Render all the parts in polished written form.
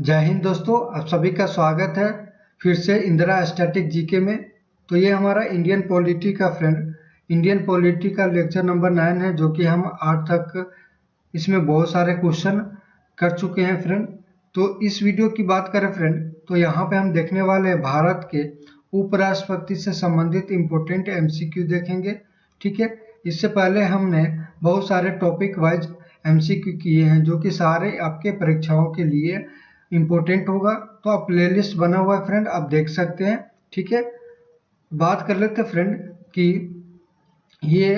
जय हिंद दोस्तों, आप सभी का स्वागत है फिर से इंदिरा स्टैटिक जीके में। तो ये हमारा इंडियन पॉलिटी का इंडियन पॉलिटी का लेक्चर नंबर 9 है, जो कि हम आज तक इसमें बहुत सारे क्वेश्चन कर चुके हैं फ्रेंड। तो इस वीडियो की बात करें फ्रेंड, तो यहाँ पे हम देखने वाले हैं भारत के उपराष्ट्रपति से संबंधित इम्पोर्टेंट एमसीक्यू देखेंगे। ठीक है, इससे पहले हमने बहुत सारे टॉपिक वाइज एमसीक्यू किए हैं, जो कि सारे आपके परीक्षाओं के लिए इम्पोर्टेंट होगा। तो आप प्लेलिस्ट बना हुआ है फ्रेंड, आप देख सकते हैं। ठीक है, बात कर लेते हैं फ्रेंड कि ये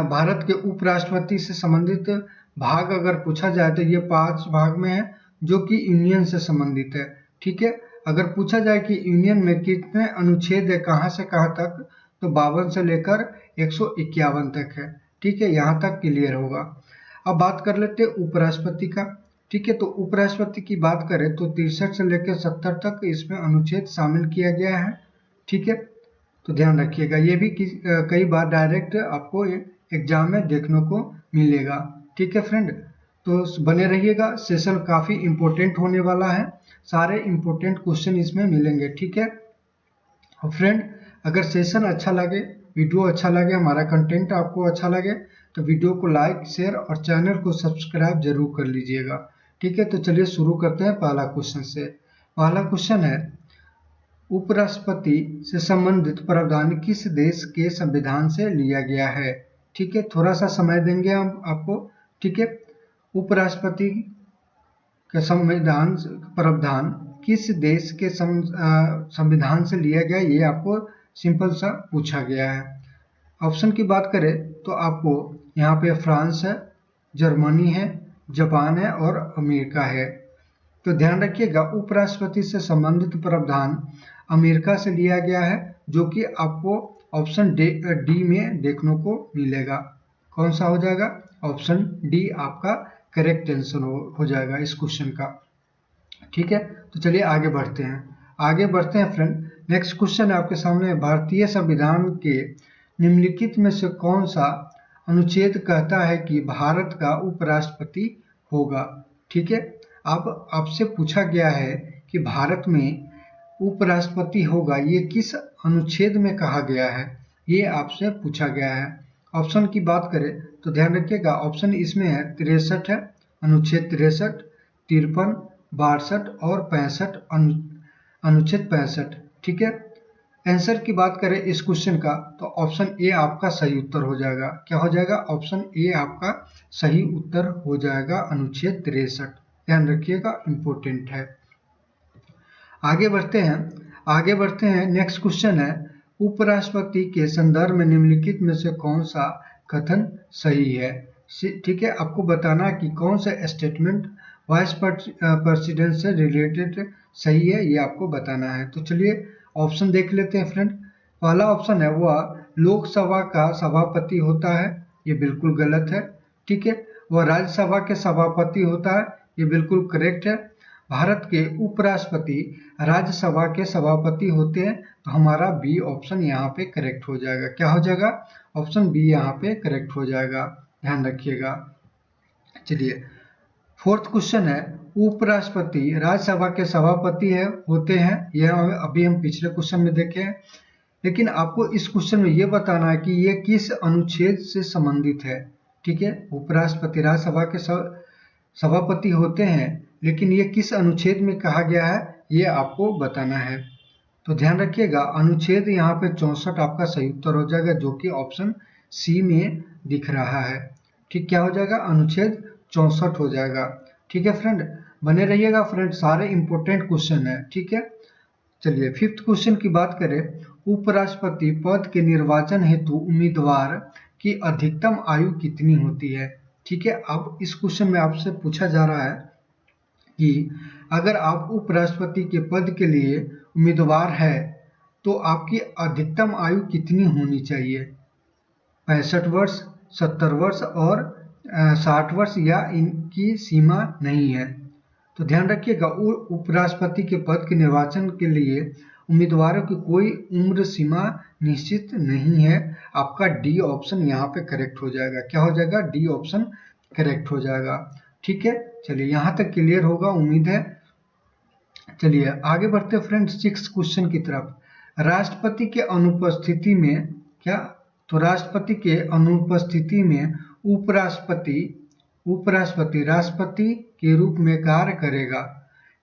भारत के उपराष्ट्रपति से संबंधित भाग अगर पूछा जाए तो ये 5 भाग में है, जो कि यूनियन से संबंधित है। ठीक है, अगर पूछा जाए कि यूनियन में कितने अनुच्छेद है, कहाँ से कहाँ तक, तो 52 से लेकर 151 तक है। ठीक है, यहाँ तक क्लियर होगा। अब बात कर लेते हैं उपराष्ट्रपति का। ठीक है, तो उपराष्ट्रपति की बात करें तो 63 से लेकर 70 तक इसमें अनुच्छेद शामिल किया गया है। ठीक है, तो ध्यान रखिएगा, ये भी कई बार डायरेक्ट आपको एग्जाम में देखने को मिलेगा। ठीक है फ्रेंड, तो बने रहिएगा, सेशन काफी इंपॉर्टेंट होने वाला है, सारे इंपॉर्टेंट क्वेश्चन इसमें मिलेंगे। ठीक है, और फ्रेंड अगर सेशन अच्छा लगे, वीडियो अच्छा लगे, हमारा कंटेंट आपको अच्छा लगे, तो वीडियो को लाइक, शेयर और चैनल को सब्सक्राइब जरूर कर लीजिएगा। ठीक है, तो चलिए शुरू करते हैं पहला क्वेश्चन से। पहला क्वेश्चन है, उपराष्ट्रपति से संबंधित प्रावधान किस देश के संविधान से लिया गया है? ठीक है, थोड़ा सा समय देंगे हम आपको। ठीक है, उपराष्ट्रपति का संविधान प्रावधान किस देश के संविधान से लिया गया, ये आपको सिंपल सा पूछा गया है। ऑप्शन की बात करें तो आपको यहाँ पे फ्रांस है, जर्मनी है, जापान है और अमेरिका है। तो ध्यान रखिएगा, उपराष्ट्रपति से संबंधित प्रावधान अमेरिका से लिया गया है, जो कि आपको ऑप्शन डी में देखने को मिलेगा। कौन सा हो जाएगा? ऑप्शन डी आपका करेक्ट आंसर हो जाएगा इस क्वेश्चन का। ठीक है, तो चलिए आगे बढ़ते हैं फ्रेंड। नेक्स्ट क्वेश्चन है आपके सामने, भारतीय संविधान के निम्नलिखित में से कौन सा अनुच्छेद कहता है कि भारत का उपराष्ट्रपति होगा? ठीक है, अब आपसे पूछा गया है कि भारत में उपराष्ट्रपति होगा, ये किस अनुच्छेद में कहा गया है, ये आपसे पूछा गया है। ऑप्शन की बात करें तो ध्यान रखिएगा, ऑप्शन इसमें है 63 है, अनुच्छेद 63, 53, 62 और 65, अनुच्छेद 65। ठीक है, आंसर की बात करें इस क्वेश्चन का तो ऑप्शन ए आपका सही उत्तर हो जाएगा। क्या हो जाएगा? ऑप्शन ए आपका सही उत्तर हो जाएगा, अनुच्छेद 63। ध्यान रखिएगा, इंपॉर्टेंट है। आगे बढ़ते हैं। नेक्स्ट क्वेश्चन है, उपराष्ट्रपति के संदर्भ में निम्नलिखित में से कौन सा कथन सही है? ठीक है, आपको बताना कि कौन सा स्टेटमेंट वाइस प्रेसिडेंट से रिलेटेड सही है, ये आपको बताना है। तो चलिए ऑप्शन देख लेते हैं फ्रेंड। पहला ऑप्शन है, वह लोकसभा का सभापति होता है, ये बिल्कुल गलत है। ठीक है, वह राज्यसभा के सभापति होता है, ये बिल्कुल करेक्ट है। भारत के उपराष्ट्रपति राज्यसभा के सभापति होते हैं, तो हमारा बी ऑप्शन यहाँ पे करेक्ट हो जाएगा। क्या हो जाएगा? ऑप्शन बी यहाँ पे करेक्ट हो जाएगा, ध्यान रखिएगा। चलिए फोर्थ क्वेश्चन है, उपराष्ट्रपति राज्यसभा के सभापति होते हैं, यह अभी हम पिछले क्वेश्चन में देखे हैं, लेकिन आपको इस क्वेश्चन में यह बताना है कि यह किस अनुच्छेद से संबंधित है। ठीक है, उपराष्ट्रपति राज्यसभा के सभापति होते हैं, लेकिन ये किस अनुच्छेद में कहा गया है, ये आपको बताना है। तो ध्यान रखिएगा, अनुच्छेद यहाँ पे 64 आपका सही उत्तर हो जाएगा, जो कि ऑप्शन सी में दिख रहा है। ठीक, क्या हो जाएगा? अनुच्छेद 64 हो जाएगा। ठीक है फ्रेंड, बने रहिएगा फ्रेंड, सारे इंपॉर्टेंट क्वेश्चन है। ठीक है, चलिए फिफ्थ क्वेश्चन की बात करें, उपराष्ट्रपति पद के निर्वाचन हेतु उम्मीदवार की अधिकतम आयु कितनी होती है? ठीक है, अब इस क्वेश्चन में आपसे पूछा जा रहा है कि अगर आप उपराष्ट्रपति के पद के लिए उम्मीदवार है तो आपकी अधिकतम आयु कितनी होनी चाहिए? 65 वर्ष, 70 वर्ष और 60 वर्ष, या इनकी सीमा नहीं है? तो ध्यान रखिएगा, उपराष्ट्रपति के पद के निर्वाचन के लिए उम्मीदवारों की कोई उम्र सीमा निश्चित नहीं है। आपका डी ऑप्शन यहाँ पे करेक्ट हो जाएगा। क्या हो जाएगा? डी ऑप्शन करेक्ट हो जाएगा। ठीक है, चलिए यहाँ तक क्लियर होगा उम्मीद है। चलिए आगे बढ़ते फ्रेंड 6 क्वेश्चन की तरफ। राष्ट्रपति के अनुपस्थिति में क्या, तो राष्ट्रपति के अनुपस्थिति में उपराष्ट्रपति राष्ट्रपति के रूप में कार्य करेगा।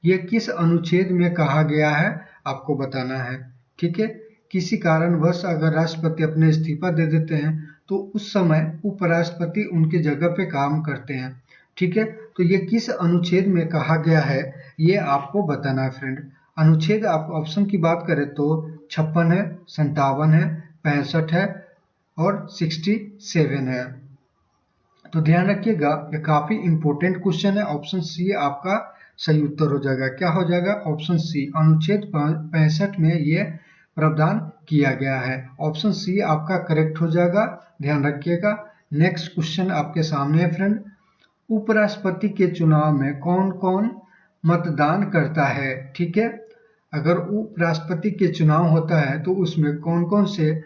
यह किस अनुच्छेद में कहा गया है आपको बताना है। ठीक है, किसी कारणवश अगर राष्ट्रपति अपने इस्तीफा दे देते हैं तो उस समय उपराष्ट्रपति उनकी जगह पे काम करते हैं। ठीक है, तो ये किस अनुच्छेद में कहा गया है ये आपको बताना है फ्रेंड। अनुच्छेद आप ऑप्शन की बात करें तो 56 है, 57 है, 65 है और 67 है। तो ध्यान रखिएगा, ये काफी इंपॉर्टेंट क्वेश्चन है। ऑप्शन सी आपका सही उत्तर हो जाएगा। क्या हो जाएगा? ऑप्शन सी, अनुच्छेद 65 में ये प्रावधान किया गया है। ऑप्शन सी आपका करेक्ट हो जाएगा, ध्यान रखिएगा। नेक्स्ट क्वेश्चन आपके सामने है फ्रेंड। उपराष्ट्रपति के चुनाव में कौन कौन मतदान करता है? ठीक है, अगर उपराष्ट्रपति के चुनाव होता है तो उसमें कौन कौन से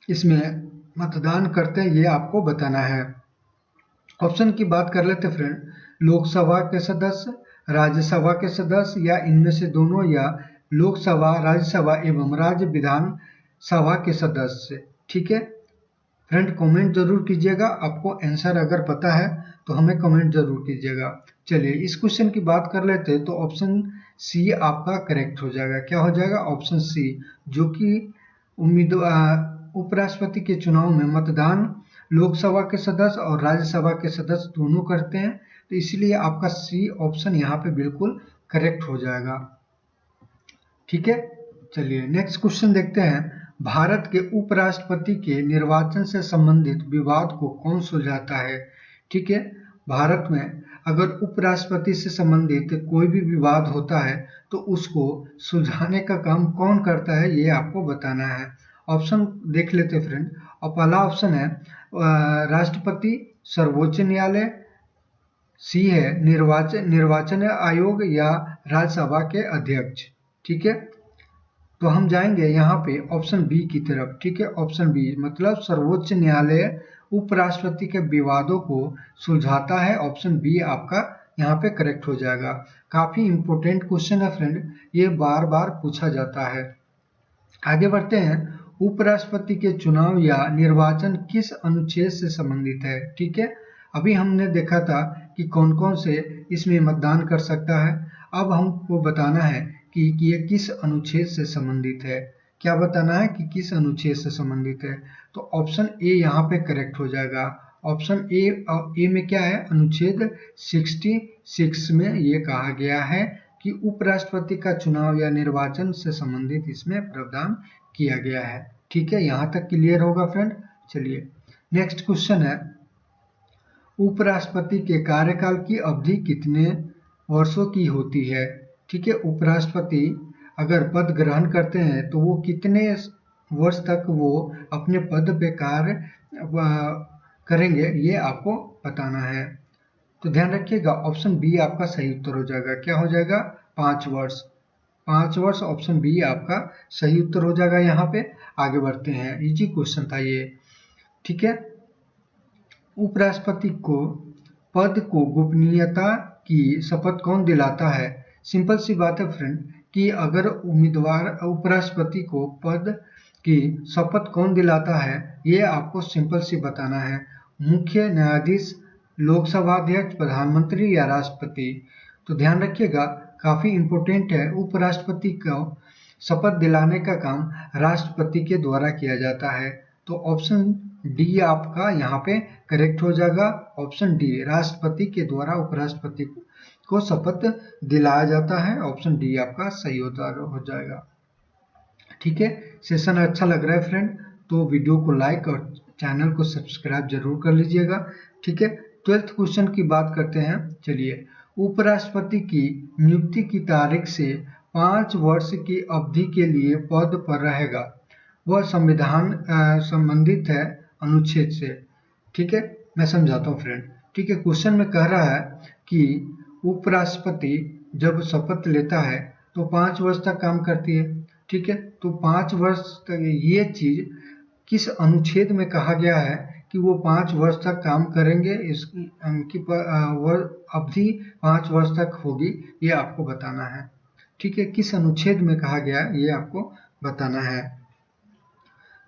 इसमें मतदान करते हैं ये आपको बताना है। ऑप्शन की बात कर लेते फ्रेंड। लोकसभा के सदस्य, राज्यसभा के सदस्य या इनमें से दोनों, या लोकसभा, राज्यसभा एवं राज्य विधान सभा के सदस्य। ठीक है फ्रेंड, कमेंट जरूर कीजिएगा। आपको आंसर अगर पता है तो हमें कमेंट जरूर कीजिएगा। चलिए इस क्वेश्चन की बात कर लेते हैं। तो ऑप्शन सी आपका करेक्ट हो जाएगा। क्या हो जाएगा? ऑप्शन सी, जो कि उपराष्ट्रपति के चुनाव में मतदान लोकसभा के सदस्य और राज्यसभा के सदस्य दोनों करते हैं, तो इसलिए आपका सी ऑप्शन यहाँ पे बिल्कुल करेक्ट हो जाएगा। ठीक है, चलिए नेक्स्ट क्वेश्चन देखते हैं। भारत के उपराष्ट्रपति के निर्वाचन से संबंधित विवाद को कौन सुलझाता है? ठीक है, भारत में अगर उपराष्ट्रपति से संबंधित कोई भी विवाद होता है तो उसको सुलझाने का काम कौन करता है ये आपको बताना है। ऑप्शन देख लेते फ्रेंड। और पहला ऑप्शन है राष्ट्रपति, सर्वोच्च न्यायालय, सी है निर्वाचन आयोग या राज्यसभा के अध्यक्ष। ठीक है, तो हम जाएंगे यहाँ पे ऑप्शन बी की तरफ। ठीक है, ऑप्शन बी मतलब सर्वोच्च न्यायालय उपराष्ट्रपति के विवादों को सुलझाता है। ऑप्शन बी आपका यहाँ पे करेक्ट हो जाएगा। काफी इंपॉर्टेंट क्वेश्चन है फ्रेंड, ये बार बार पूछा जाता है। आगे बढ़ते हैं। उपराष्ट्रपति के चुनाव या निर्वाचन किस अनुच्छेद से संबंधित है? ठीक है, अभी हमने देखा था कि कौन कौन से इसमें मतदान कर सकता है। अब हमको बताना है कि ये किस अनुच्छेद से संबंधित है। क्या बताना है कि किस अनुच्छेद से संबंधित है? तो ऑप्शन ए यहाँ पे करेक्ट हो जाएगा। ऑप्शन ए में क्या है? अनुच्छेद 66 में ये कहा गया है कि उपराष्ट्रपति का चुनाव या निर्वाचन से संबंधित इसमें प्रावधान किया गया है। ठीक है, यहाँ तक क्लियर होगा फ्रेंड। चलिए नेक्स्ट क्वेश्चन है। उपराष्ट्रपति के कार्यकाल की अवधि कितने वर्षों की होती है? ठीक है, उपराष्ट्रपति अगर पद ग्रहण करते हैं तो वो कितने वर्ष तक वो अपने पद पे कार्य करेंगे ये आपको बताना है। तो ध्यान रखिएगा, ऑप्शन बी आपका सही उत्तर हो जाएगा। क्या हो जाएगा? 5 वर्ष। 5 वर्ष ऑप्शन बी आपका सही उत्तर हो जाएगा। यहाँ पे आगे बढ़ते हैं, इजी क्वेश्चन था ये। ठीक है, उपराष्ट्रपति को पद को गोपनीयता की शपथ कौन दिलाता है? सिंपल सी बात है फ्रेंड कि अगर उम्मीदवार उपराष्ट्रपति को पद की शपथ कौन दिलाता है ये आपको सिंपल सी बताना है। मुख्य न्यायाधीश, लोकसभा अध्यक्ष, प्रधानमंत्री या राष्ट्रपति। तो ध्यान रखिएगा, काफी इंपॉर्टेंट है। उपराष्ट्रपति को शपथ दिलाने का काम राष्ट्रपति के द्वारा किया जाता है। तो ऑप्शन डी आपका यहाँ पे करेक्ट हो जाएगा। ऑप्शन डी, राष्ट्रपति के द्वारा उपराष्ट्रपति को शपथ दिलाया जाता है। ऑप्शन डी आपका सही हो जाएगा। ठीक है, सेशन अच्छा लग रहा है फ्रेंड तो वीडियो को लाइक और चैनल को सब्सक्राइब जरूर कर लीजिएगा। ठीक है, 12th क्वेश्चन की बात करते हैं। चलिए, उपराष्ट्रपति की नियुक्ति की तारीख से 5 वर्ष की अवधि के लिए पद पर रहेगा। वह संविधान संबंधित है अनुच्छेद से। ठीक है, मैं समझाता हूँ फ्रेंड। ठीक है, क्वेश्चन में कह रहा है कि उपराष्ट्रपति जब शपथ लेता है तो 5 वर्ष तक काम करती है। ठीक है, तो 5 वर्ष तक ये चीज किस अनुच्छेद में कहा गया है कि वो 5 वर्ष तक काम करेंगे, इनकी अवधि 5 वर्ष तक होगी, ये आपको बताना है। ठीक है, किस अनुच्छेद में कहा गया है ये आपको बताना है।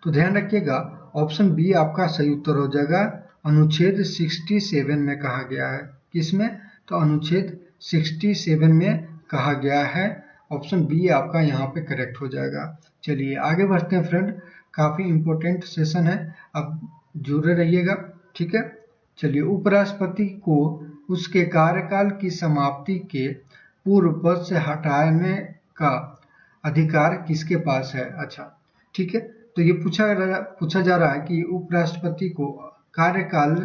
तो ध्यान रखिएगा, ऑप्शन बी आपका सही उत्तर हो जाएगा। अनुच्छेद 67 में कहा गया है। किसमें? तो अनुच्छेद 67 में कहा गया है। ऑप्शन बी आपका यहाँ पे करेक्ट हो जाएगा। चलिए आगे बढ़ते हैं फ्रेंड, काफी इंपॉर्टेंट सेशन है, अब जुड़े रहिएगा। ठीक है, चलिए, उपराष्ट्रपति को उसके कार्यकाल की समाप्ति के पूर्व पद से हटाने का अधिकार किसके पास है? अच्छा, ठीक है, तो ये पूछा जा रहा है कि उपराष्ट्रपति को कार्यकाल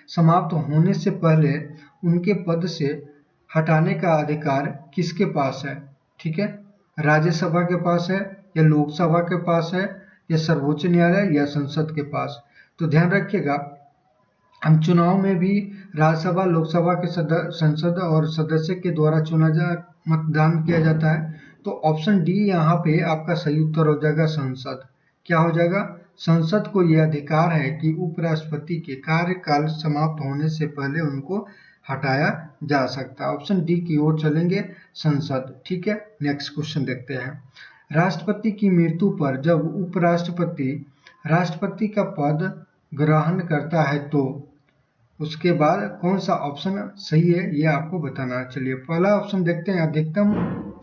समाप्त होने से पहले उनके पद से हटाने का अधिकार किसके पास है? ठीक है, राज्यसभा के पास है, या लोकसभा के पास है, या सर्वोच्च न्यायालय, या संसद के पास? तो ध्यान रखिएगा, हम चुनाव में भी राज्यसभा, लोकसभा के संसद और सदस्य के द्वारा मतदान किया जाता है। तो ऑप्शन डी यहाँ पे आपका सही उत्तर हो जाएगा, संसद। क्या हो जाएगा? संसद को यह अधिकार है कि उपराष्ट्रपति के कार्यकाल समाप्त होने से पहले उनको हटाया जा सकता है। ऑप्शन डी की ओर चलेंगे, संसद। ठीक है, नेक्स्ट क्वेश्चन देखते हैं। राष्ट्रपति की मृत्यु पर जब उपराष्ट्रपति राष्ट्रपति का पद ग्रहण करता है तो उसके बाद कौन सा ऑप्शन सही है ये आपको बताना है। चलिए पहला ऑप्शन देखते हैं, अधिकतम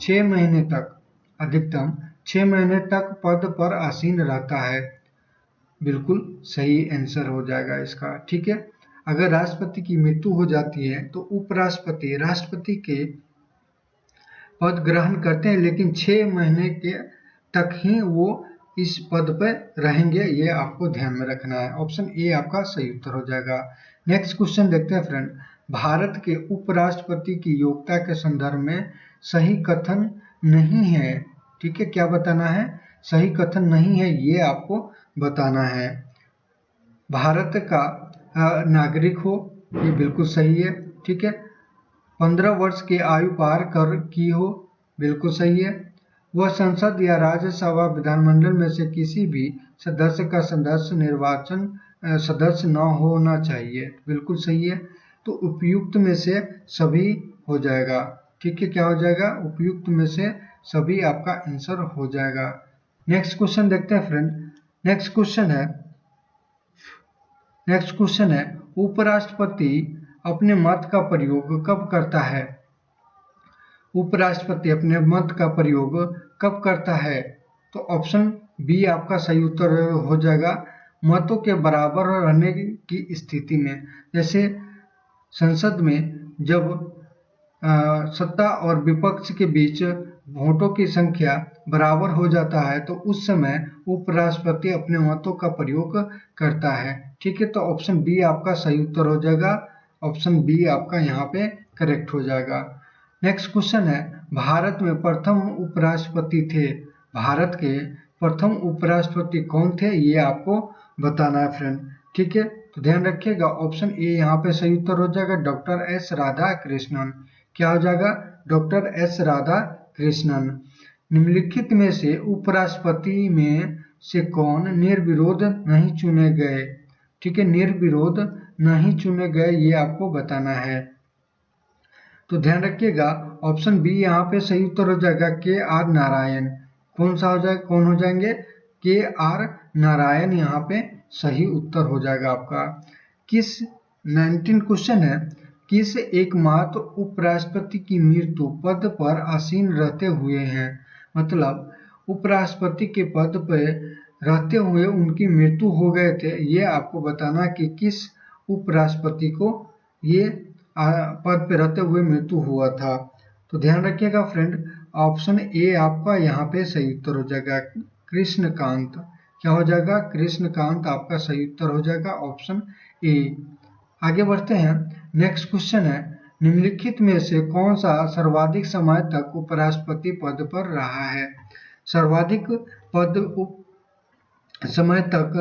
6 महीने तक, अधिकतम 6 महीने तक पद पर आसीन रहता है। बिल्कुल सही आंसर हो जाएगा इसका। ठीक है, अगर राष्ट्रपति की मृत्यु हो जाती है तो उपराष्ट्रपति राष्ट्रपति के पद ग्रहण करते हैं, लेकिन 6 महीने के तक ही वो इस पद पर रहेंगे, ये आपको ध्यान में रखना है। ऑप्शन ए आपका सही उत्तर हो जाएगा। नेक्स्ट क्वेश्चन देखते हैं फ्रेंड, भारत के उपराष्ट्रपति की योग्यता के संदर्भ में सही कथन नहीं है। ठीक है, क्या बताना है? सही कथन नहीं है, ये आपको बताना है। भारत का नागरिक हो, ये बिल्कुल सही है। ठीक है, 15 वर्ष की आयु पार कर की हो, बिल्कुल सही है। वह संसद या राज्यसभा विधानमंडल में से किसी भी सदस्य का निर्वाचन सदस्य न होना चाहिए, बिल्कुल सही है। तो उपयुक्त में से सभी हो जाएगा। ठीक है, क्या हो जाएगा? उपयुक्त में से सभी आपका आंसर हो जाएगा। नेक्स्ट क्वेश्चन देखते हैं फ्रेंड। नेक्स्ट क्वेश्चन है उपराष्ट्रपति अपने मत का प्रयोग कब करता है? उपराष्ट्रपति अपने मत का प्रयोग कब करता है? तो ऑप्शन बी आपका सही उत्तर हो जाएगा, मतों के बराबर रहने की स्थिति में। जैसे संसद में जब सत्ता और विपक्ष के बीच वोटों की संख्या बराबर हो जाता है तो उस समय उपराष्ट्रपति अपने मतों का प्रयोग करता है। ठीक है, तो ऑप्शन बी आपका सही उत्तर हो जाएगा। ऑप्शन बी आपका यहाँ पे करेक्ट हो जाएगा। नेक्स्ट क्वेश्चन है, भारत में प्रथम उपराष्ट्रपति थे, भारत के प्रथम उपराष्ट्रपति कौन थे? ये आपको बताना है फ्रेंड। ठीक है, तो ध्यान रखिएगा, ऑप्शन ए यहाँ पे सही उत्तर हो जाएगा, डॉक्टर एस राधा कृष्णन। क्या हो जाएगा? Doctor S Radha Krishnan. निम्नलिखित में से उपराष्ट्रपति में से कौन निर्विरोध नहीं चुने गए? ठीक है, निर्विरोध नहीं चुने गए, ये आपको बताना है। तो ध्यान रखिएगा, ऑप्शन बी यहाँ पे सही उत्तर हो जाएगा, के आर नारायण। कौन सा हो जाए, कौन हो जाएंगे? के आर नारायण यहाँ पे सही उत्तर हो जाएगा आपका। 19 क्वेश्चन है, किस एकमात्र उपराष्ट्रपति की मृत्यु पद पर आसीन रहते हुए है? मतलब उपराष्ट्रपति के पद पर रहते हुए उनकी मृत्यु हो गए थे, ये आपको बताना कि किस उपराष्ट्रपति को ये पद पे रहते हुए मृत्यु हुआ था। तो ध्यान रखिएगा फ्रेंड, ऑप्शन ए आपका यहाँ पे सही उत्तर हो जाएगा, कृष्णकांत। क्या हो जाएगा? कृष्णकांत आपका सही उत्तर हो जाएगा, ऑप्शन ए। आगे बढ़ते हैं। नेक्स्ट क्वेश्चन है, निम्नलिखित में से कौन सा सर्वाधिक समय तक उपराष्ट्रपति पद पर रहा है? सर्वाधिक समय तक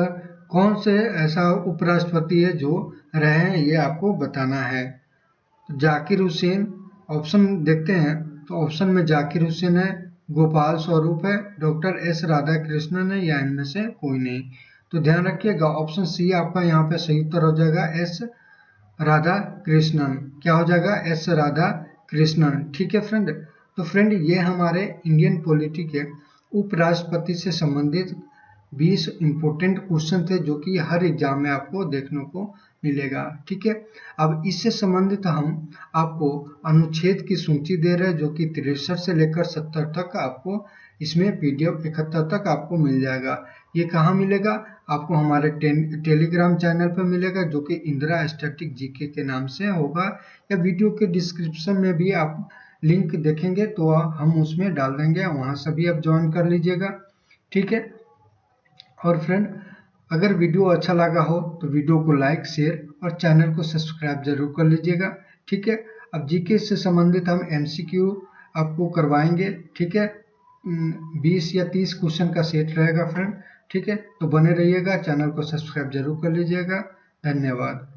कौन से ऐसा उपराष्ट्रपति है जो रहे हैं, ये आपको बताना है। जाकिर हुसैन, ऑप्शन देखते हैं, तो ऑप्शन में जाकिर हुसैन है, गोपाल स्वरूप है, डॉक्टर एस राधा कृष्णन है, या इनमें से कोई नहीं। तो ध्यान रखिएगा, ऑप्शन सी आपका यहाँ पे सही उत्तर हो जाएगा, एस राधा कृष्णन। क्या हो जाएगा? एस राधा कृष्णन। ठीक है फ्रेंड, तो फ्रेंड ये हमारे इंडियन पॉलिटी के उपराष्ट्रपति से संबंधित 20 इम्पोर्टेंट क्वेश्चन थे जो कि हर एग्जाम में आपको देखने को मिलेगा। ठीक है, अब इससे संबंधित हम आपको अनुच्छेद की सूची दे रहे हैं जो कि 63 से लेकर 70 तक आपको इसमें PDF 71 तक आपको मिल जाएगा। ये कहाँ मिलेगा? आपको हमारे टेलीग्राम चैनल पर मिलेगा जो कि इंदिरा स्टैटिक जीके के नाम से होगा, या वीडियो के डिस्क्रिप्शन में भी आप लिंक देखेंगे तो हम उसमें डाल देंगे, वहां से भी आप ज्वाइन कर लीजिएगा। ठीक है, और फ्रेंड अगर वीडियो अच्छा लगा हो तो वीडियो को लाइक, शेयर और चैनल को सब्सक्राइब जरूर कर लीजिएगा। ठीक है, अब जीके से संबंधित हम MCQ आपको करवाएंगे। ठीक है, 20 या 30 क्वेश्चन का सेट रहेगा फ्रेंड। ठीक है, तो बने रहिएगा, चैनल को सब्सक्राइब जरूर कर लीजिएगा। धन्यवाद।